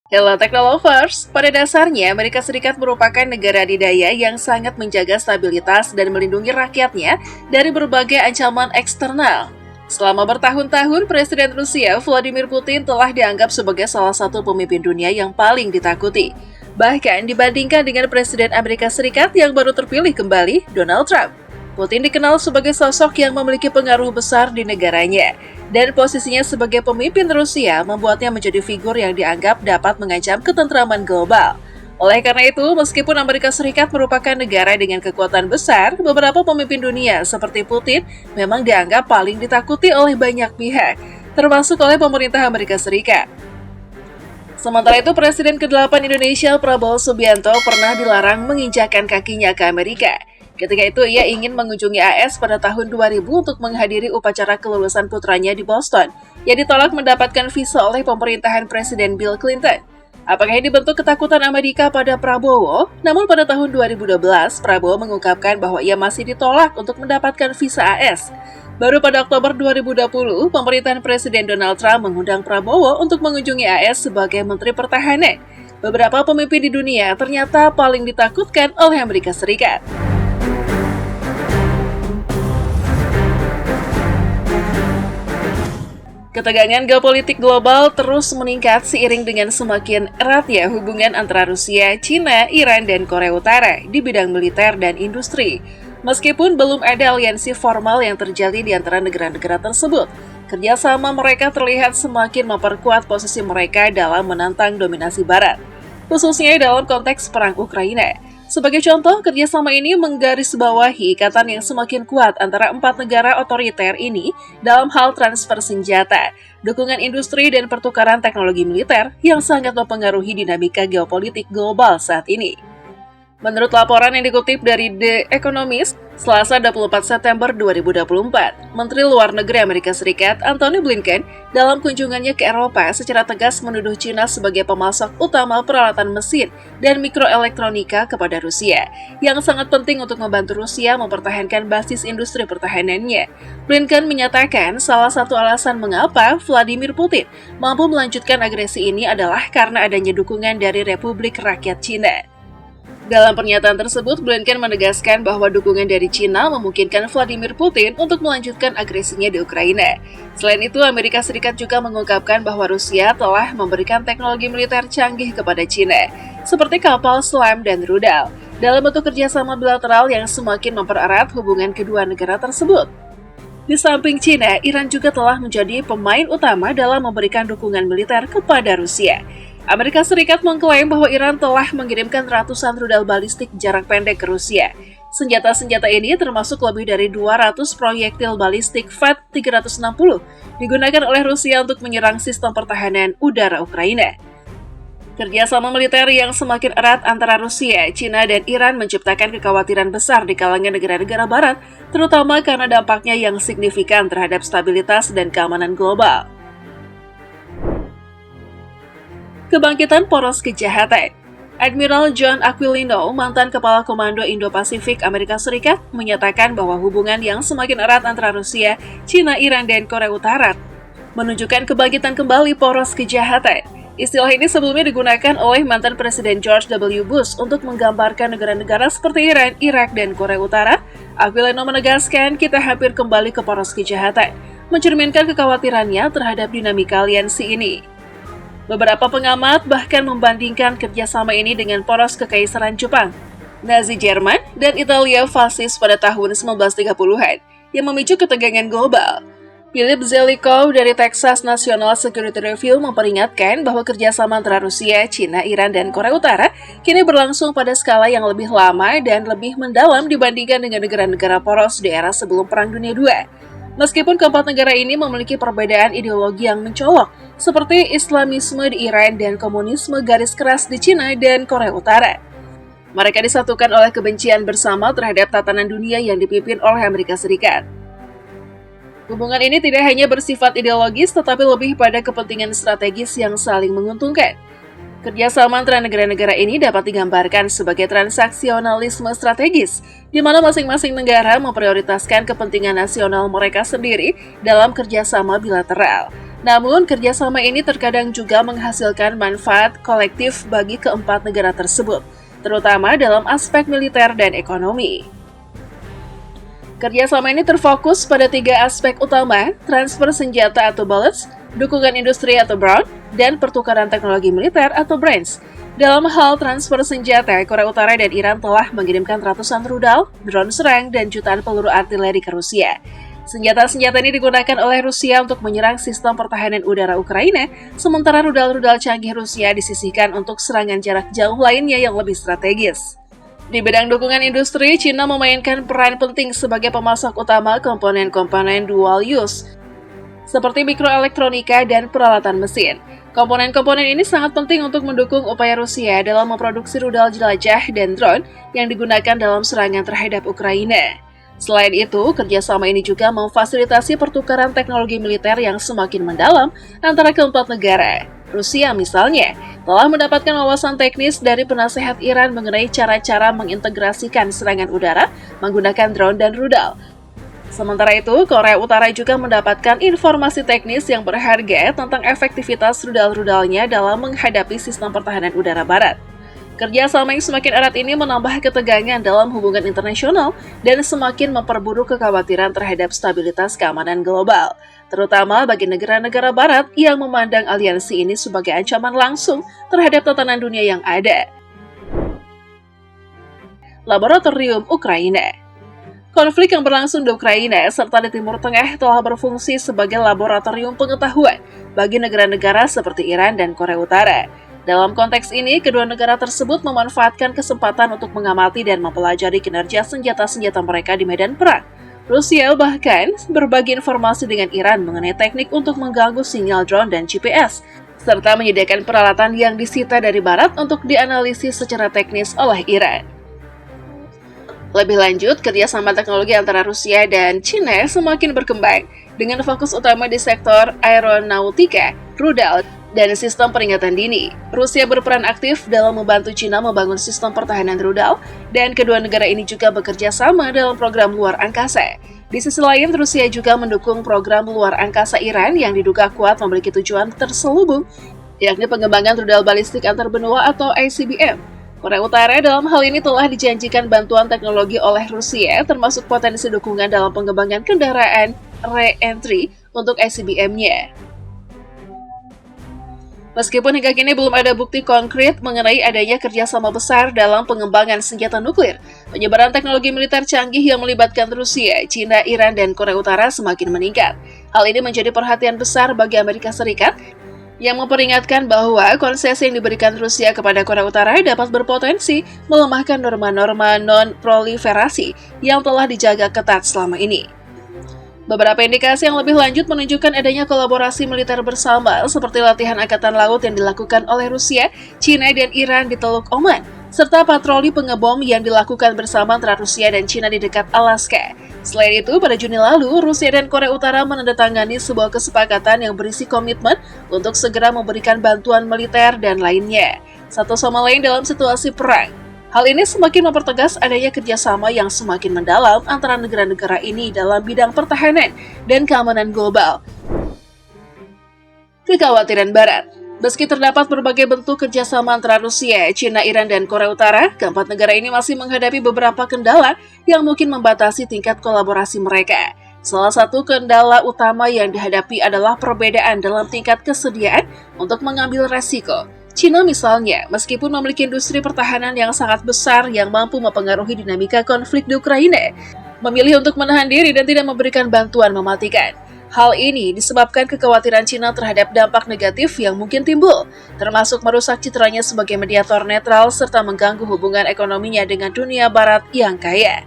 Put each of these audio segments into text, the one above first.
Hello Technolovers, pada dasarnya Amerika Serikat merupakan negara adidaya yang sangat menjaga stabilitas dan melindungi rakyatnya dari berbagai ancaman eksternal. Selama bertahun-tahun, Presiden Rusia Vladimir Putin telah dianggap sebagai salah satu pemimpin dunia yang paling ditakuti. Bahkan dibandingkan dengan Presiden Amerika Serikat yang baru terpilih kembali, Donald Trump. Putin dikenal sebagai sosok yang memiliki pengaruh besar di negaranya, dan posisinya sebagai pemimpin Rusia membuatnya menjadi figur yang dianggap dapat mengancam ketentraman global. Oleh karena itu, meskipun Amerika Serikat merupakan negara dengan kekuatan besar, beberapa pemimpin dunia seperti Putin memang dianggap paling ditakuti oleh banyak pihak, termasuk oleh pemerintah Amerika Serikat. Sementara itu, Presiden ke-8 Indonesia Prabowo Subianto pernah dilarang menginjakkan kakinya ke Amerika. Ketika itu, ia ingin mengunjungi AS pada tahun 2000 untuk menghadiri upacara kelulusan putranya di Boston, yang ditolak mendapatkan visa oleh pemerintahan Presiden Bill Clinton. Apakah ini bentuk ketakutan Amerika pada Prabowo? Namun pada tahun 2012, Prabowo mengungkapkan bahwa ia masih ditolak untuk mendapatkan visa AS. Baru pada Oktober 2020, pemerintahan Presiden Donald Trump mengundang Prabowo untuk mengunjungi AS sebagai Menteri Pertahanan. Beberapa pemimpin di dunia ternyata paling ditakutkan oleh Amerika Serikat. Ketegangan geopolitik global terus meningkat seiring dengan semakin eratnya hubungan antara Rusia, China, Iran, dan Korea Utara di bidang militer dan industri. Meskipun belum ada aliansi formal yang terjadi di antara negara-negara tersebut, kerjasama mereka terlihat semakin memperkuat posisi mereka dalam menantang dominasi Barat, khususnya dalam konteks perang Ukraina. Sebagai contoh, kerjasama ini menggarisbawahi ikatan yang semakin kuat antara empat negara otoriter ini dalam hal transfer senjata, dukungan industri, dan pertukaran teknologi militer yang sangat mempengaruhi dinamika geopolitik global saat ini. Menurut laporan yang dikutip dari The Economist, Selasa 24 September 2024, Menteri Luar Negeri Amerika Serikat Antony Blinken dalam kunjungannya ke Eropa secara tegas menuduh China sebagai pemasok utama peralatan mesin dan mikroelektronika kepada Rusia, yang sangat penting untuk membantu Rusia mempertahankan basis industri pertahanannya. Blinken menyatakan salah satu alasan mengapa Vladimir Putin mampu melanjutkan agresi ini adalah karena adanya dukungan dari Republik Rakyat Cina. Dalam pernyataan tersebut, Blinken menegaskan bahwa dukungan dari China memungkinkan Vladimir Putin untuk melanjutkan agresinya di Ukraina. Selain itu, Amerika Serikat juga mengungkapkan bahwa Rusia telah memberikan teknologi militer canggih kepada China, seperti kapal selam dan rudal, dalam bentuk kerjasama bilateral yang semakin mempererat hubungan kedua negara tersebut. Di samping China, Iran juga telah menjadi pemain utama dalam memberikan dukungan militer kepada Rusia. Amerika Serikat mengklaim bahwa Iran telah mengirimkan ratusan rudal balistik jarak pendek ke Rusia. Senjata-senjata ini termasuk lebih dari 200 proyektil balistik FAT-360 digunakan oleh Rusia untuk menyerang sistem pertahanan udara Ukraina. Kerjasama militer yang semakin erat antara Rusia, China, dan Iran menciptakan kekhawatiran besar di kalangan negara-negara Barat, terutama karena dampaknya yang signifikan terhadap stabilitas dan keamanan global. Kebangkitan poros kejahatan. Admiral John Aquilino, mantan Kepala Komando Indo-Pasifik Amerika Serikat, menyatakan bahwa hubungan yang semakin erat antara Rusia, China, Iran, dan Korea Utara menunjukkan kebangkitan kembali poros kejahatan. Istilah ini sebelumnya digunakan oleh mantan Presiden George W. Bush untuk menggambarkan negara-negara seperti Iran, Irak, dan Korea Utara. Aquilino menegaskan kita hampir kembali ke poros kejahatan, mencerminkan kekhawatirannya terhadap dinamika aliansi ini. Beberapa pengamat bahkan membandingkan kerjasama ini dengan poros kekaisaran Jepang, Nazi Jerman, dan Italia fasis pada tahun 1930-an yang memicu ketegangan global. Philip Zelikow dari Texas National Security Review memperingatkan bahwa kerjasama antara Rusia, China, Iran, dan Korea Utara kini berlangsung pada skala yang lebih lama dan lebih mendalam dibandingkan dengan negara-negara poros di era sebelum Perang Dunia II. Meskipun keempat negara ini memiliki perbedaan ideologi yang mencolok, seperti Islamisme di Iran dan komunisme garis keras di China dan Korea Utara. Mereka disatukan oleh kebencian bersama terhadap tatanan dunia yang dipimpin oleh Amerika Serikat. Hubungan ini tidak hanya bersifat ideologis, tetapi lebih pada kepentingan strategis yang saling menguntungkan. Kerjasama antara negara-negara ini dapat digambarkan sebagai transaksionalisme strategis, di mana masing-masing negara memprioritaskan kepentingan nasional mereka sendiri dalam kerjasama bilateral. Namun, kerjasama ini terkadang juga menghasilkan manfaat kolektif bagi keempat negara tersebut, terutama dalam aspek militer dan ekonomi. Kerjasama ini terfokus pada 3 aspek utama: transfer senjata atau bullets, dukungan industri atau brown, dan pertukaran teknologi militer atau brains. Dalam hal transfer senjata, Korea Utara dan Iran telah mengirimkan ratusan rudal, drone serang, dan jutaan peluru artileri ke Rusia. Senjata-senjata ini digunakan oleh Rusia untuk menyerang sistem pertahanan udara Ukraina, sementara rudal-rudal canggih Rusia disisihkan untuk serangan jarak jauh lainnya yang lebih strategis. Di bidang dukungan industri, China memainkan peran penting sebagai pemasok utama komponen-komponen dual use, seperti mikroelektronika dan peralatan mesin. Komponen-komponen ini sangat penting untuk mendukung upaya Rusia dalam memproduksi rudal jelajah dan drone yang digunakan dalam serangan terhadap Ukraina. Selain itu, kerjasama ini juga memfasilitasi pertukaran teknologi militer yang semakin mendalam antara keempat negara. Rusia misalnya telah mendapatkan wawasan teknis dari penasehat Iran mengenai cara-cara mengintegrasikan serangan udara menggunakan drone dan rudal. Sementara itu, Korea Utara juga mendapatkan informasi teknis yang berharga tentang efektivitas rudal-rudalnya dalam menghadapi sistem pertahanan udara Barat. Kerjasama yang semakin erat ini menambah ketegangan dalam hubungan internasional dan semakin memperburuk kekhawatiran terhadap stabilitas keamanan global, terutama bagi negara-negara Barat yang memandang aliansi ini sebagai ancaman langsung terhadap tatanan dunia yang ada. Laboratorium Ukraina. Konflik yang berlangsung di Ukraina serta di Timur Tengah telah berfungsi sebagai laboratorium pengetahuan bagi negara-negara seperti Iran dan Korea Utara. Dalam konteks ini, kedua negara tersebut memanfaatkan kesempatan untuk mengamati dan mempelajari kinerja senjata-senjata mereka di medan perang. Rusia bahkan berbagi informasi dengan Iran mengenai teknik untuk mengganggu sinyal drone dan GPS, serta menyediakan peralatan yang disita dari Barat untuk dianalisis secara teknis oleh Iran. Lebih lanjut, kerjasama teknologi antara Rusia dan China semakin berkembang, dengan fokus utama di sektor aeronautika, rudal, dan sistem peringatan dini. Rusia berperan aktif dalam membantu China membangun sistem pertahanan rudal, dan kedua negara ini juga bekerja sama dalam program luar angkasa. Di sisi lain, Rusia juga mendukung program luar angkasa Iran yang diduga kuat memiliki tujuan terselubung, yakni pengembangan rudal balistik antarbenua atau ICBM. Korea Utara dalam hal ini telah dijanjikan bantuan teknologi oleh Rusia, termasuk potensi dukungan dalam pengembangan kendaraan re-entry untuk ICBM-nya. Meskipun hingga kini belum ada bukti konkret mengenai adanya kerjasama besar dalam pengembangan senjata nuklir, penyebaran teknologi militer canggih yang melibatkan Rusia, China, Iran, dan Korea Utara semakin meningkat. Hal ini menjadi perhatian besar bagi Amerika Serikat, yang memperingatkan bahwa konsesi yang diberikan Rusia kepada Korea Utara dapat berpotensi melemahkan norma-norma non-proliferasi yang telah dijaga ketat selama ini. Beberapa indikasi yang lebih lanjut menunjukkan adanya kolaborasi militer bersama, seperti latihan angkatan laut yang dilakukan oleh Rusia, China, dan Iran di Teluk Oman, serta patroli pengebom yang dilakukan bersama antara Rusia dan China di dekat Alaska. Selain itu, pada Juni lalu, Rusia dan Korea Utara menandatangani sebuah kesepakatan yang berisi komitmen untuk segera memberikan bantuan militer dan lainnya, satu sama lain dalam situasi perang. Hal ini semakin mempertegas adanya kerjasama yang semakin mendalam antara negara-negara ini dalam bidang pertahanan dan keamanan global. Kekhawatiran Barat. Meski terdapat berbagai bentuk kerjasama antara Rusia, China, Iran, dan Korea Utara, keempat negara ini masih menghadapi beberapa kendala yang mungkin membatasi tingkat kolaborasi mereka. Salah satu kendala utama yang dihadapi adalah perbedaan dalam tingkat kesediaan untuk mengambil resiko. China misalnya, meskipun memiliki industri pertahanan yang sangat besar yang mampu mempengaruhi dinamika konflik di Ukraina, memilih untuk menahan diri dan tidak memberikan bantuan mematikan. Hal ini disebabkan kekhawatiran China terhadap dampak negatif yang mungkin timbul, termasuk merusak citranya sebagai mediator netral serta mengganggu hubungan ekonominya dengan dunia Barat yang kaya.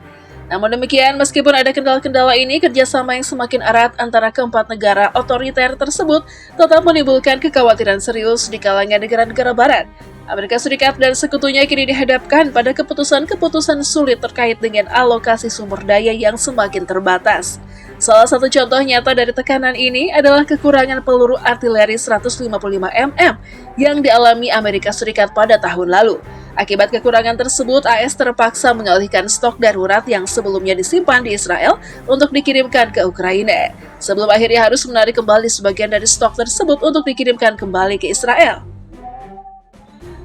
Namun demikian, meskipun ada kendala-kendala ini, kerjasama yang semakin erat antara keempat negara otoriter tersebut tetap menimbulkan kekhawatiran serius di kalangan negara-negara Barat. Amerika Serikat dan sekutunya kini dihadapkan pada keputusan-keputusan sulit terkait dengan alokasi sumber daya yang semakin terbatas. Salah satu contoh nyata dari tekanan ini adalah kekurangan peluru artileri 155 mm yang dialami Amerika Serikat pada tahun lalu. Akibat kekurangan tersebut, AS terpaksa mengalihkan stok darurat yang sebelumnya disimpan di Israel untuk dikirimkan ke Ukraina, sebelum akhirnya harus menarik kembali sebagian dari stok tersebut untuk dikirimkan kembali ke Israel.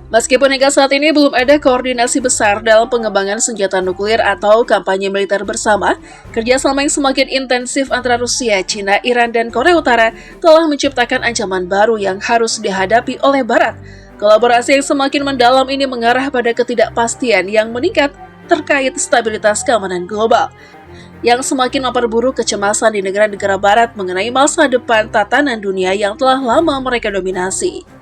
Meskipun hingga saat ini belum ada koordinasi besar dalam pengembangan senjata nuklir atau kampanye militer bersama, kerjasama yang semakin intensif antara Rusia, China, Iran, dan Korea Utara telah menciptakan ancaman baru yang harus dihadapi oleh Barat. Kolaborasi yang semakin mendalam ini mengarah pada ketidakpastian yang meningkat terkait stabilitas keamanan global, yang semakin memperburuk kecemasan di negara-negara Barat mengenai masa depan tatanan dunia yang telah lama mereka dominasi.